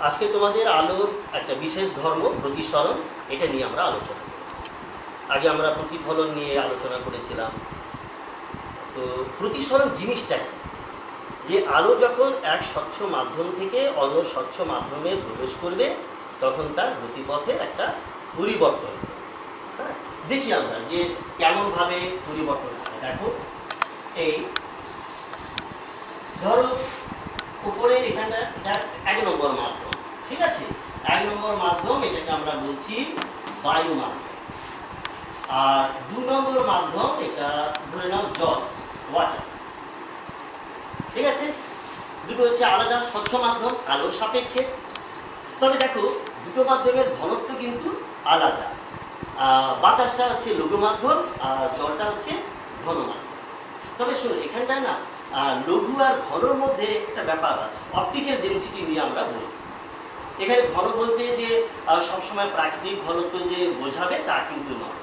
আজকে তোমাদের আলোর একটা বিশেষ ধর্ম প্রতিসরণ, এটা নিয়ে আমরা আলোচনা করি। আগে আমরা প্রতিফলন নিয়ে আলোচনা করেছিলাম। তো প্রতিসরণ জিনিসটা কি, যে আলো যখন এক স্বচ্ছ মাধ্যম থেকে অন্য স্বচ্ছ মাধ্যমে প্রবেশ করবে তখন তার গতিপথের একটা পরিবর্তন হবে। হ্যাঁ, দেখি আমরা যে কেমন ভাবে পরিবর্তন হয়। দেখো, এই ধরো উপরে এখানে এক নম্বর মাধ্যম, ঠিক আছে, এক নম্বর মাধ্যম, এটাকে আমরা বলছি বায়ু মাধ্যম। আর 2 নম্বর মাধ্যম, এটা ধরে নাও জল, ওয়াটার। ঠিক আছে, দুটো হচ্ছে আলাদা স্বচ্ছ মাধ্যম আলোর সাপেক্ষে। তবে দেখো, দুটো মাধ্যমের ঘনত্ব কিন্তু আলাদা। বাতাসটা হচ্ছে লঘু মাধ্যম আর জলটা হচ্ছে ঘন মাধ্যম। তবে শোনো, এখানটায় না লঘু আর ঘনর মধ্যে একটা ব্যাপার আছে, অপটিক্যাল ডেনসিটি নিয়ে আমরা বলি। এখানে ঘন বলতে যে সবসময় প্রাকৃতিক ঘনত্ব যে বোঝাবে তা কিন্তু নয়।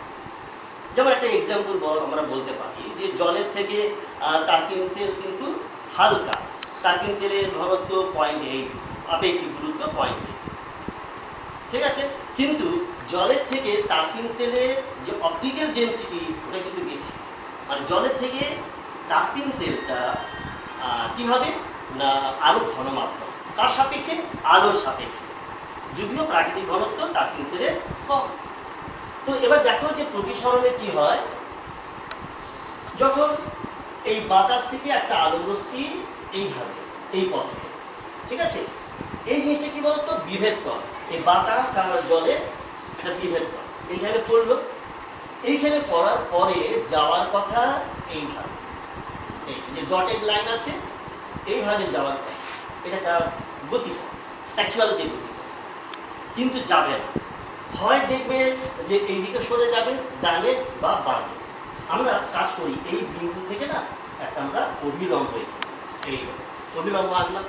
যেমন একটা এক্সাম্পল আমরা বলতে পারি যে জলের থেকে তারকিন তেল কিন্তু হালকা, তারকিন তেলের ঘনত্ব 0.8, আপেক্ষিক গুরুত্ব 0.8, ঠিক আছে। কিন্তু জলের থেকে তারকিন তেলের যে অপটিক্যাল ডেনসিটি ওটা কিন্তু বেশি। আর জলের থেকে তারকিন তেলটা কি হবে না আরো ঘন মাধ্যম। কার সাপেক্ষে? আলোর সাপেক্ষে, যদিও প্রাকৃতিক ঘনত্ব তারকিন তেলের কম। তো এবার দেখো যে প্রতিসরণে কি হয়, যখন এই বাতাস থেকে একটা আলোক রশ্মি এইভাবে এই পথে, ঠিক আছে, এই জিনিসটা কি বলতো বিভেদ কর। এই বাতাস আর জলে একটা বিভেদ কর, এইখানে পড়লো, এইখানে পড়ার পরে যাওয়ার কথা এইভাবে, এই যে ডটেড লাইন আছে এইভাবে যাওয়ার কথা, এটা তার গতিপথ, অ্যাকচুয়াল যে গতিপথ, কিন্তু যাবে না। হয় দেখবে যে এইদিকে সরে যাবে ডানে বা বামে। আমরা কাজ করি এই বিন্দু থেকে না একটা আমরা অভিলম্ব, এই অভিলম্ব আসলাম।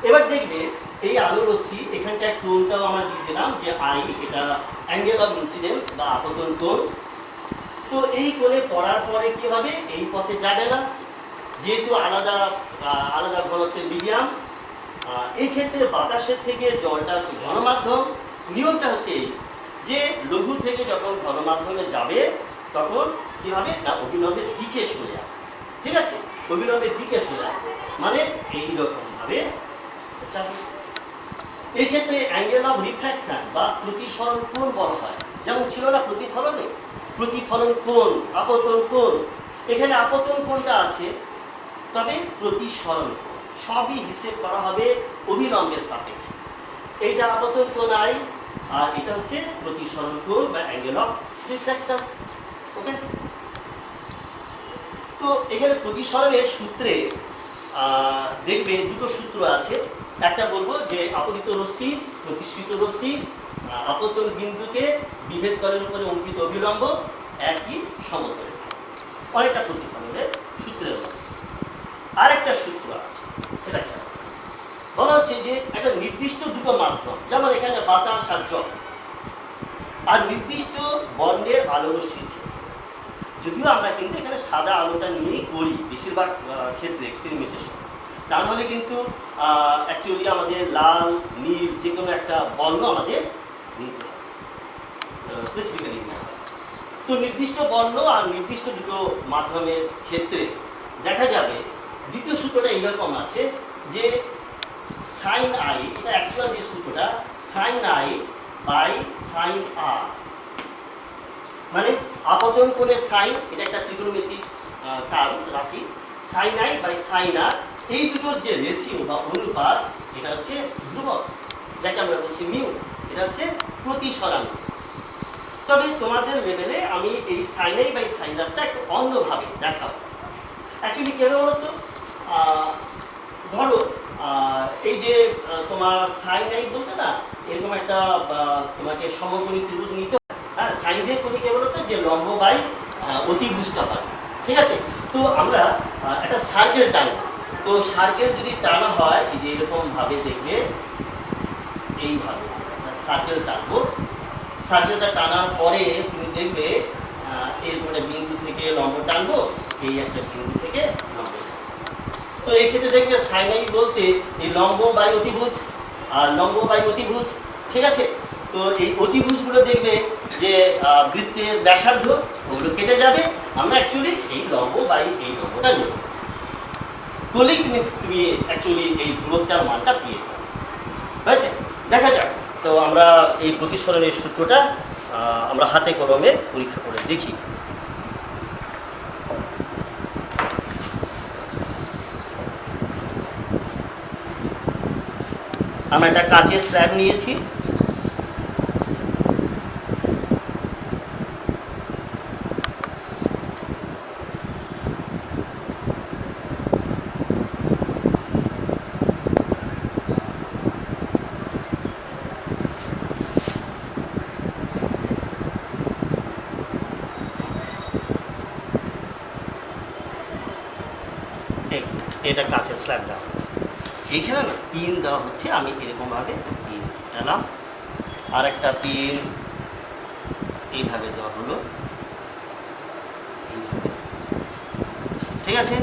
এবার দেখবে এই আলো রশ্মি এখানটায় কোণটাও আমরা দিয়ে দিলাম যে আই, এটা অ্যাঙ্গেল অফ ইনসিডেন্স বা আপতন কোণ। তো এই কোণে পড়ার পরে কি হবে, এই পথে যাবে না, যেহেতু আলাদা আলাদা ঘনত্বের মিডিয়াম। এই ক্ষেত্রে বাতাসের থেকে জলটা হচ্ছে ঘন মাধ্যম। নিয়মটা হচ্ছে এই যে লঘু থেকে যখন ঘন মাধ্যমে যাবে তখন কি হবে না অভিলম্বের দিকে সরে আসবে, ঠিক আছে, অভিলম্বের দিকে সরে আসবে, মানে এইরকম ভাবে যাবে। এই ক্ষেত্রে অ্যাঙ্গেল অফ রিফ্র্যাকশন বা প্রতিসরণ কোণ বলা হয়। যেমন ছিল না প্রতিফলনে, প্রতিফলন কোণ, আপতন কোণ, এখানে আপতন কোণটা আছে, তবে প্রতিসরণ কোণ সবই হিসেব করা হবে অভিলম্বের সাপেক্ষে। এইটা আপতন কোণ আই, আর এটা হচ্ছে প্রতিসরণ কোণ বা অ্যাঙ্গেল অফ রিফ্র্যাকশন। ওকে, তো এখানে প্রতিসরণের সূত্রে দেখবে দুটো সূত্র আছে। একটা বলবো যে আপতিত রশ্মি, প্রতিসৃত রশ্মি, আপতন বিন্দুকে বিভেদ করের উপরে অঙ্কিত অভিলম্ব একই সমতলে, অনেকটা প্রতিফলনের সূত্রের মতো। আরেকটা সূত্র আছে, সেটা খেয়াল বলা হচ্ছে যে একটা নির্দিষ্ট দুটো মাধ্যম, যেমন এখানে বাতাস আর জল, আর নির্দিষ্ট বর্ণের আলো রশ্মির ক্ষেত্রে, যদিও আমরা কিন্তু এখানে সাদা আলোটা নিয়েই করি বেশিরভাগ ক্ষেত্রে এক্সপেরিমেন্টেশন, তা নাহলে কিন্তু অ্যাকচুয়ালি আমাদের লাল নীল যে কোনো একটা বর্ণ আমাদের নিতে হবে স্পেসিফিক্যালি। তো নির্দিষ্ট বর্ণ আর নির্দিষ্ট দুটো মাধ্যমের ক্ষেত্রে দেখা যাবে দ্বিতীয় সূত্রটা এইরকম আছে যে সাইন আই, এটা অ্যাকচুয়াল যে সূত্রটা সাইন আই বাই সাইন আর, মানে আপতন কোণের সাইন, এটা একটা ত্রিকোণমিতিক টার্ম রাশি, সাইন আই বাই সাইন আর, এই দুটোর যে রেশিও বা অনুপাত এটা হচ্ছে ধ্রুবক, যাকে আমরা বলছি মিউ, এটা হচ্ছে প্রতিসরাঙ্ক। তবে তোমাদের লেভেলে আমি এই সাইন আই বাই সাইন আরটা একটু অন্যভাবে দেখাবো। অ্যাকচুয়ালি কেন বলতো, ধরো এই যে তোমার সাইন আই বলতে না এরকম একটা তোমাকে সমকোণী ত্রিভুজ নিতে, হ্যাঁ, সাইন দিয়ে করি কে বলতো যে লম্ব বাই অতিভুজটা হয়, ঠিক আছে। তো আমরা একটা সার্কেল টানব, তো সার্কেল যদি টানা হয় এই যে এরকম ভাবে দেখবে, এইভাবে সার্কেল টানবো। সার্কেলটা টানার পরে তুমি দেখবে এরকম একটা বিন্দু থেকে লম্ব টানবো, এই একটা বিন্দু থেকে লম্ব। তো এই ক্ষেত্রে দেখবে সাইন আই বলতে এই লম্ব বাই অতিভুজ আর লম্ব বাই অতিভুজ, ঠিক আছে। তো এই অতিভুজগুলো দেখবে যে বৃত্তের ব্যাসার্ধ ওগুলো কেটে যাবে, আমরা অ্যাকচুয়ালি এই লম্ব বাই এই লম্বটা নেব, করলেই তুমি অ্যাকচুয়ালি এই দূরত্বটার মানটা পেয়ে যাবে। হয়েছে, দেখা যাক। তো আমরা এই প্রতিসরণের সূত্রটা আমরা হাতে কলমে পরীক্ষা করে দেখি। আমরা একটা কাঁচের স্ল্যাব নিয়েছি, এটা কাঁচের স্ল্যাব দেওয়া, এইখানে না পিন দেওয়া হচ্ছে, আমি এরকমভাবে পিন দিলাম, আর একটা পিন এইভাবে দেওয়া হলো, ঠিক আছে।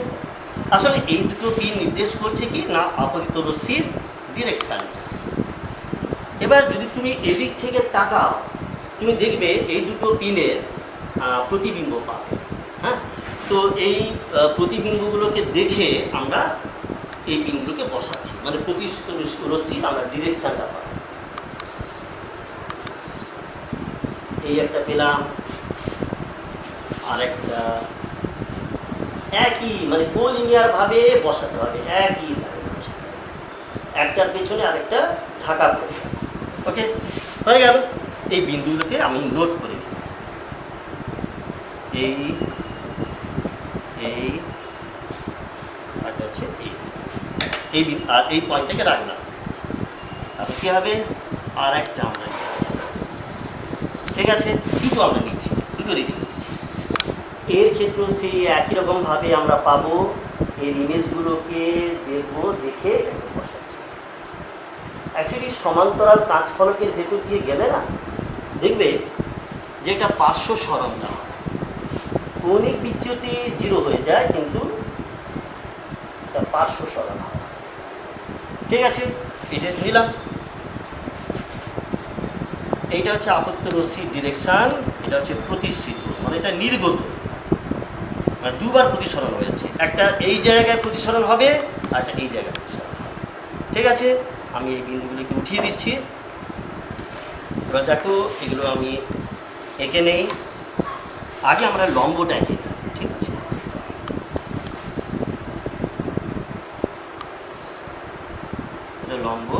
আসলে এই দুটো পিন নির্দেশ করছে কি না আপতিত রশ্মির ডিরেকশন। এবার যদি তুমি এদিক থেকে তাকাও, তুমি দেখবে এই দুটো পিনের প্রতিবিম্ব পাবে। হ্যাঁ, তো এই প্রতিবিম্বগুলোকে দেখে আমরা এই পিনগুলোকে বসাচ্ছি, মানে প্রতিষ্ঠিত রশ্মির আমরা ডিরেকশনটা পাবো। এই একটা পেলাম, আর একটা একই, মানে কোলিনিয়ার ভাবে বসাতে হবে, একই ভাবে বসাতে হবে, একটার পেছনে আরেকটা ঢাকা পড়ে যাবে। ওকে, হয়ে গেল। এই বিন্দুগুলোকে আমি নোট করে দিই, এই এই আর হচ্ছে এই আর এই পয়েন্টটাকে রাখলাম। তারপর কি হবে, আর একটা আমরা, ঠিক আছে, দুটো আমরা নিচ্ছি, দুটো রেখে দিচ্ছি। এর ক্ষেত্রেও সেই একই রকম ভাবে আমরা পাবো, এর ইমেজগুলোকে দেখবো, দেখে বসাচ্ছি। অ্যাকচুয়ালি সমান্তরাল কাঁচ ফলকের ভেতর দিয়ে গেলে না দেখবে যে একটা পার্শ্ব সরণ দেওয়া, কৌণিক বিচ্যুতি 0 হয়ে যায়, কিন্তু পার্শ্ব সরণ হয়, ঠিক আছে। এই যে নিলাম, এইটা হচ্ছে আপতিত রশ্মির ডিরেকশন, এটা হচ্ছে প্রতিষ্ঠিত, মানে এটা নির্গত, মানে দুবার প্রতিসরণ হয়েছে, একটা এই জায়গায় প্রতিসরণ হবে আর একটা এই জায়গায় প্রতিসরণ হবে, ঠিক আছে। আমি এই বিন্দুগুলিকে উঠিয়ে দিচ্ছি। এবার দেখো, এগুলো আমি এঁকে নেই, আগে আমরা লম্বটা এঁকে নিই, ঠিক আছে। এটা লম্ব,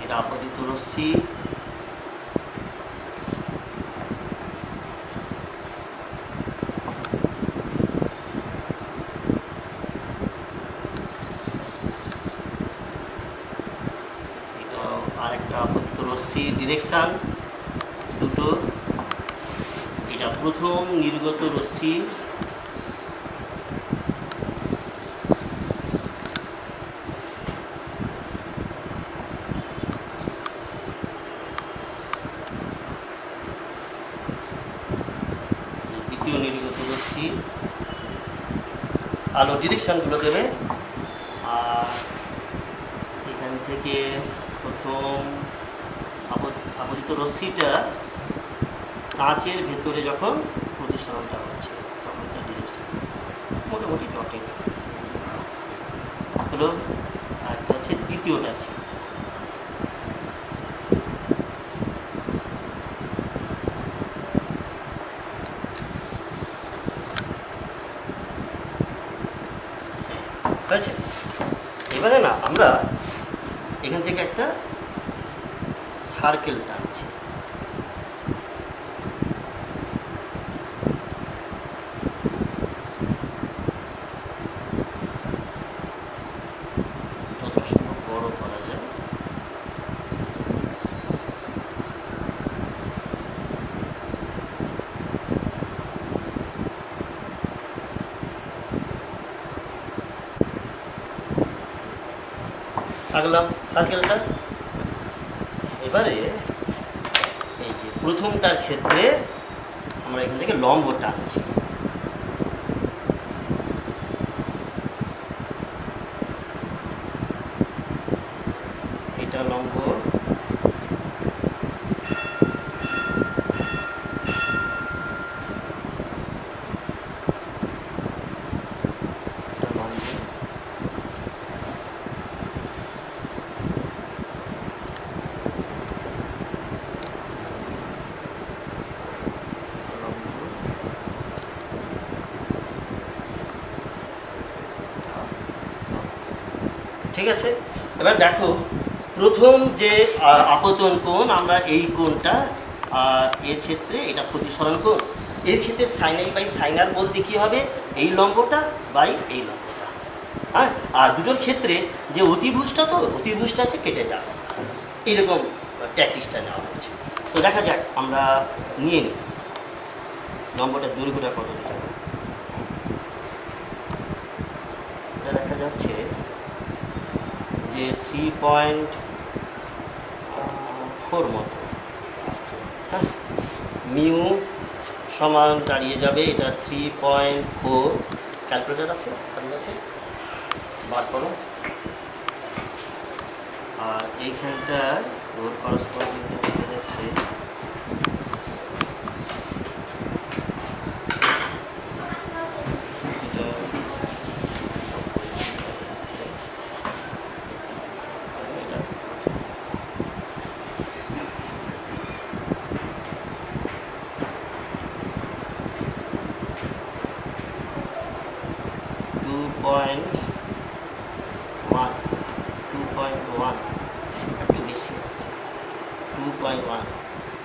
এটা আপতিত রশ্মি, আরেকটা আপতিত রশ্মির ডিরেকশন দুটো, এটা প্রথম নির্গত রশ্মি, দ্বিতীয় নির্গত রশ্মি, আলো ডিরেকশনগুলো দেবে। আর এখান থেকে প্রথম আপতিত রশ্মিটা কাঁচের ভেতরে যখন প্রতিসরণটা হচ্ছে তখন তার ডিরেকশন মোটামুটি ডটে হলো। আর একটা হচ্ছে দ্বিতীয়টা, হয়েছে। এবারে না আমরা এখান থেকে একটা সার্কেল টানছি, যত সম্ভব বড় করা যায়। আঁকলাম সার্কেলটা, এবারে এই যে প্রথমটার ক্ষেত্রে আমরা এখান থেকে লম্ব টানছি, এটা লম্ব, ঠিক আছে। এবার দেখো প্রথম যে আপতন কোণ, আমরা এই কোণটা এর ক্ষেত্রে এটা প্রতিসরণ কোণ, এর ক্ষেত্রে সাইন আই বাই সাইন আর বলতে কি হবে, এই লম্বটা বাই এই লম্বটা। হ্যাঁ, আর দুটোর ক্ষেত্রে যে অতিভুজটা, তো অতিভুজটা আছে কেটে যাবে, এইরকম ট্যাকটিক্সটা নেওয়া হয়েছে। তো দেখা যাক, আমরা নিয়ে নিই লম্বটার দৈর্ঘ্যটা কত দিতে হবে। এটা দেখা যাচ্ছে যে 3.4 মতো আসছে। হ্যাঁ, মিউ সমান দাঁড়িয়ে যাবে এটা 3.4। ক্যালকুলেটার আছে আপনার কাছে, বার করো। আর এইখানটা ওর করসপন্ডিং দেখা যাচ্ছে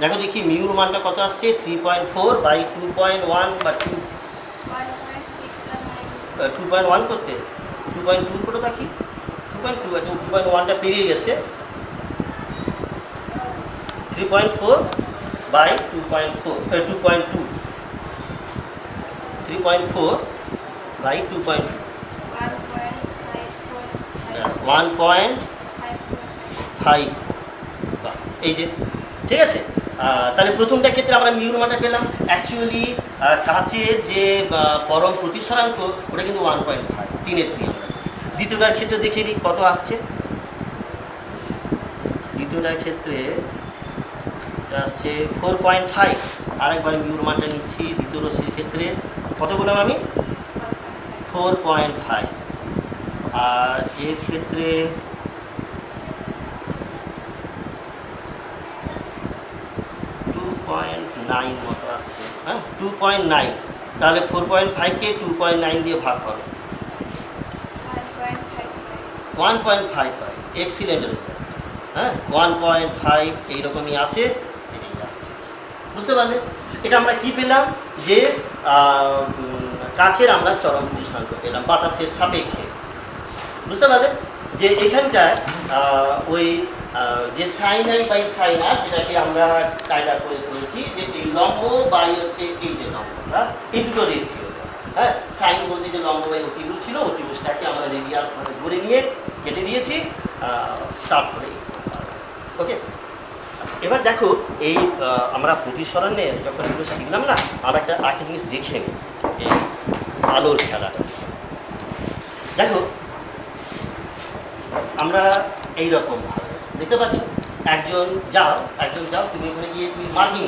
দেখো দেখি মিউর মানটা কত আসছে, 3.4 বাই 2.1 বা 2.1 করতে 2.2 করে দেখি, 2.2 আছে, 2.1টা পেরিয়ে গেছে। 3.4 বাই 2.4 2.2 3.4 বাই 2.2 1.5। এই যে ঠিক আছে। তাহলে প্রথমটা ক্ষেত্রে আমরা মিউর মানটা পেলাম। অ্যাকচুয়ালি কাচের যে পরম প্রতিসরাঙ্ক ওটা কিন্তু 1.5, 3-এর 3 আমরা। দ্বিতীয়টার ক্ষেত্রে দেখে নিই কত আসছে। দ্বিতীয়টার ক্ষেত্রে আসছে 4.5। আরেকবার মিউর মানটা নিচ্ছি দ্বিতীয় রশ্মির ক্ষেত্রে, কত বললাম আমি, 4.5। আর এর ক্ষেত্রে 2.9 মতো আসছে। হ্যাঁ, 2.9। তাহলে 4.5কে 2.9 দিয়ে ভাগ করো, 1.5 পাই। Excellent result. হ্যাঁ, 1.5 এইরকমই আসে, এটাই আসছে। বুঝতে পারলে? এটা আমরা কি পেলাম, যে কাচের আমরা চরম প্রতিসরাঙ্ক পেলাম বাতাসের সাপেক্ষে। বুঝতে পারলে? যে এখানটায় ওই যে সাইন আই বাই সাইন আর, যেটাকে আমরা কায়দা করে করেছি যে এই লম্ব বাই হচ্ছে এই যে লম্বটা, এই দুটো রেশিও। হ্যাঁ, সাইন বলতে যে লম্ব বাই অতিভুজ ছিল, অতিভুজটাকে আমরা রেডিয়াল ভাবে ধরে নিয়ে কেটে দিয়েছি, তারপরে ওকে। এবার দেখো এই আমরা প্রতিসরণের যখন এগুলো শিখলাম না, আমরা একটা জিনিস দেখে নিই, এই আলোর খেলাটা দেখো। আমরা এইরকম দেখতে পাচ্ছ, একজন যাও তুমি ওখানে গিয়ে তুমি মার্কিং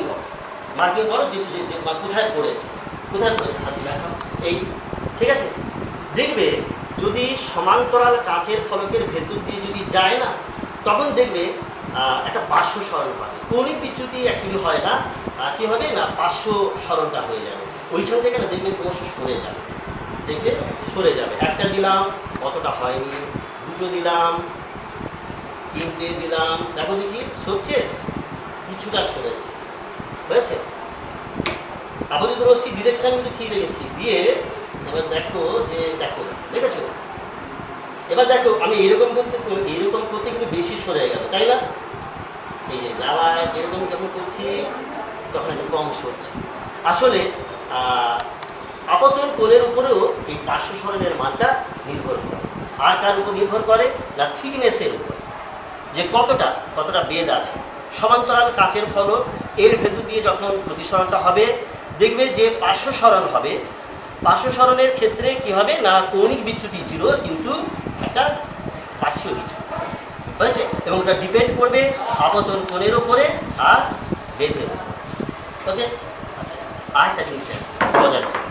করো যে কোথায় পড়েছে এই, ঠিক আছে। দেখবে যদি সমান্তরাল কাচের ফলকের ভেতর দিয়ে যদি যায় না, তখন দেখবে একটা পার্শ্ব সরণ হবে। কৌণিক বিচ্যুতি অ্যাকচুয়ালি হয় না, কি হবে না, পার্শ্ব সরণটা হয়ে যাবে। ওইখান থেকে না দেখবে ক্রমশ সরে যাবে, দেখবে সরে যাবে। একটা দিলাম অতটা হয়নি, দুটো দিলাম, তিনটে দিলাম, দেখো দেখি সরছে, কিছুটা সরেছে, হয়েছে। আপাতত রশ্মি ডিরেকশন কিন্তু ঠিক রেখেছি, দিয়ে এবার দেখো যে দেখেছো। এবার দেখো আমি এইরকম করতে কিন্তু বেশি সরে গেল, তাই না? এই যে যাওয়ায় এরকম যখন করছি তখন একটু কম সরছে। আসলে আপতন কোণের উপরেও এই পার্শ্ব সরণের মানটা নির্ভর করে। আর কার উপর নির্ভর করে না, থিকনেসের উপর, যে কতটা বেদ আছে। সমান্তরাল কাচের ফলক এর ভেতর দিয়ে যখন প্রতিসরণটা হবে, দেখবে যে পার্শ্ব সরণ হবে। পার্শ্ব সরণের ক্ষেত্রে কি হবে না, কৌণিক বিচ্যুতি 0 কিন্তু একটা পার্শ্বীয় বিচ্যুতি হয়েছে, এবং ওটা ডিপেন্ড করবে আপতন কোণের উপরে আর বেধের উপরে। ওকে, আচ্ছা, আরেকটা জিনিস বোঝার জন্য,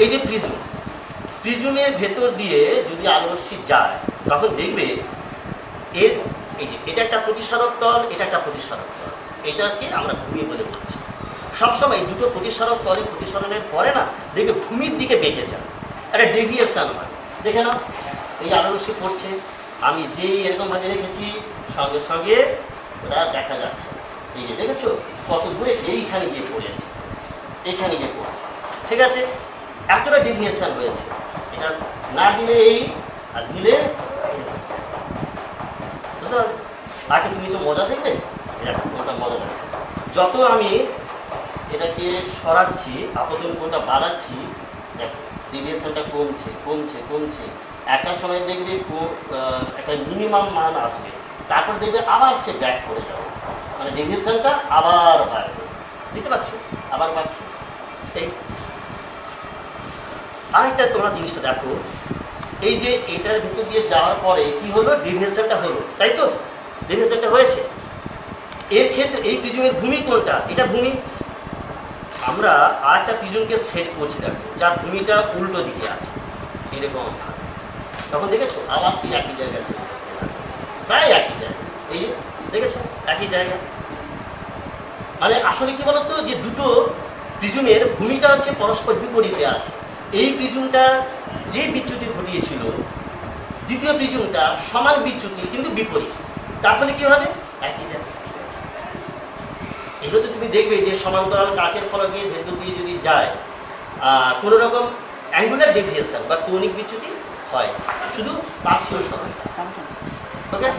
এই যে প্রিজমের ভেতর দিয়ে যদি আলোরশ্মি যায়, তখন দেখবে এর এই যে এটা একটা প্রতিসারক তল, এটা একটা প্রতিসারক তল, এটাকে আমরা ভূমি বলে বলছি। সবসময় এই দুটো প্রতিসারক তলে প্রতিসরণের পরে না দেখবে ভূমির দিকে বেঁকে যায়, একটা ডেভিয়েশন হয়। দেখে নাও, এই আলোরশ্মি পড়ছে, আমি যেই এরকম ভাবে রেখেছি সঙ্গে সঙ্গে ওরা দেখা যাচ্ছে। এই যে দেখেছো কত দূরে এইখানে গিয়ে পড়েছে, এইখানে গিয়ে পড়েছে, ঠিক আছে, এতটা ডেভিয়েশন হয়েছে। এটা না দিলে এই, আর দিলে বুঝতে পারছো? আরেকটা তুমি মজা দেখবে, এটা ওটা মজা দেখবে, যত আমি এটাকে সরাচ্ছি, আপতন কোণটা বাড়াচ্ছি, দেখো ডেভিয়েশনটা কমছে কমছে কমছে, একটা সময় দেখবে একটা মিনিমাম মান আসবে, তারপর দেখবে আবার সে ব্যাক করে যাবে, মানে ডেভিয়েশনটা আবার বাড়বে। বুঝতে পারছো? আবার বাড়ছে। এই আরেকটা তোমরা জিনিসটা দেখো, এই যে এটার ভিতর দিয়ে যাওয়ার পরে কি হলো, ডেভিয়েশনটা হলো, তাই তো? ডেভিয়েশনটা হয়েছে। এর ক্ষেত্রে এই প্রিজমের ভূমি কোনটা? এটা ভূমি। আমরা আরেকটা প্রিজমকে সেট করছি, দেখো, যার ভূমিটা উল্টো দিকে আছে, এরকম, তখন দেখেছো আবার সেই একই জায়গায় চলে যাচ্ছে, প্রায় একই জায়গা। এই যে দেখেছো একই জায়গা, মানে আসলে কি বলতো, যে দুটো প্রিজমের ভূমিটা হচ্ছে পরস্পর বিপরীতে আছে। এই প্রিজমটা যে বিচ্যুতি ঘটিয়েছিল, দ্বিতীয় প্রিজমটা সমান বিচ্যুতি কিন্তু বিপরীত, তার ফলে কি হবে, একই জায়গা। এগুলো তো তুমি দেখবে যে সমান্তরাল কাচের ফলকের ভেতর দিয়ে যদি যায়, কোনো রকম অ্যাঙ্গুলার ডেভিয়েশন বা কৌণিক বিচ্যুতি হয়, শুধু পার্শ্বীয় সরণ। ওকে।